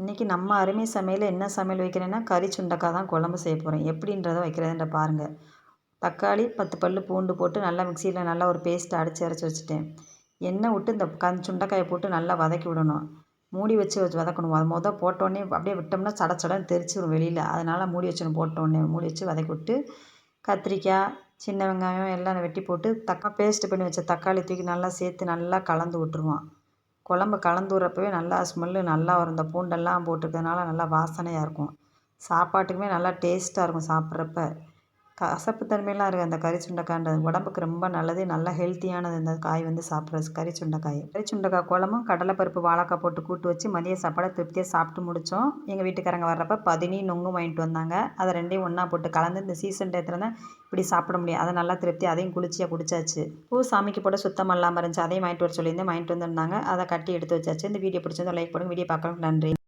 இன்றைக்கி நம்ம அருமை சமையல் என்ன சமையல் வைக்கிறேன்னா கறி சுண்டக்காய் தான் குழம்பு செய்ய போகிறேன். எப்படின்றத வைக்கிறதுன்ற பாருங்கள். தக்காளி 10 பல் பூண்டு போட்டு நல்லா மிக்சியில் நல்லா ஒரு பேஸ்ட் அரைச்சி வச்சுட்டேன். எண்ணெய் விட்டு இந்த சுண்டைக்காயை போட்டு நல்லா வதக்கி விடணும். மூடி வச்சு வதக்கணும். அது போட்டோடனே அப்படியே விட்டோம்னா சடச்சடன்னு தெரிச்சிடும் வெளியில். அதனால் மூடி வச்சிடணும். போட்டோடனே மூடி வச்சு வதக்கி விட்டு கத்திரிக்காய் சின்ன வெங்காயம் எல்லாம் வெட்டி போட்டு பேஸ்ட்டு பண்ணி வச்ச தக்காளி தூக்கி நல்லா சேர்த்து நல்லா கலந்து விட்டுருவோம். குழம்பு கலந்து விட்றப்பவே நல்லா ஸ்மெல்லு நல்லா வரும். இந்த பூண்டெல்லாம் போட்டிருக்கறதுனால நல்லா வாசனையாக இருக்கும். சாப்பாட்டுக்குமே நல்லா டேஸ்ட்டாக இருக்கும் சாப்பிட்றப்ப. கசப்பு தன்மையெல்லாம் இருக்குது அந்த கறி சுண்டைக்கான்றது. உடம்புக்கு ரொம்ப நல்லது. நல்லா ஹெல்த்தியானது இந்த காய் சாப்பிட்றது கறி சுண்டைக்காய். கறி சுண்டைக்காய் குழம்பும் கடலைப்பருப்பு வாழைக்காய் போட்டு கூட்டு வச்சு மதிய சாப்பாடை திருப்தியாக சாப்பிட்டு முடித்தோம். எங்கள் வீட்டுக்காரங்க வர்றப்ப பதினி நொங்கும் வாங்கிட்டு வந்தாங்க. அதை ரெண்டையும் ஒன்றா போட்டு கலந்து இந்த சீசன் டயத்தில் தான் இப்படி சாப்பிட முடியும். அதை நல்லா திருப்தி அதையும் குளிர்ச்சியாக குடிச்சாச்சு. பூ சாமிக்கு போட சுத்தம் இல்லாமல் இருந்துச்சு. அதையும் வாங்கிட்டு வர சொல்லியிருந்தேன். வாங்கிட்டு வந்திருந்தாங்க. அதை கட்டி எடுத்து வச்சாச்சு. இந்த வீடியோ பிடிச்சிருந்தா லைக் பண்ணுங்கள். வீடியோ பார்க்கலாம். நன்றி.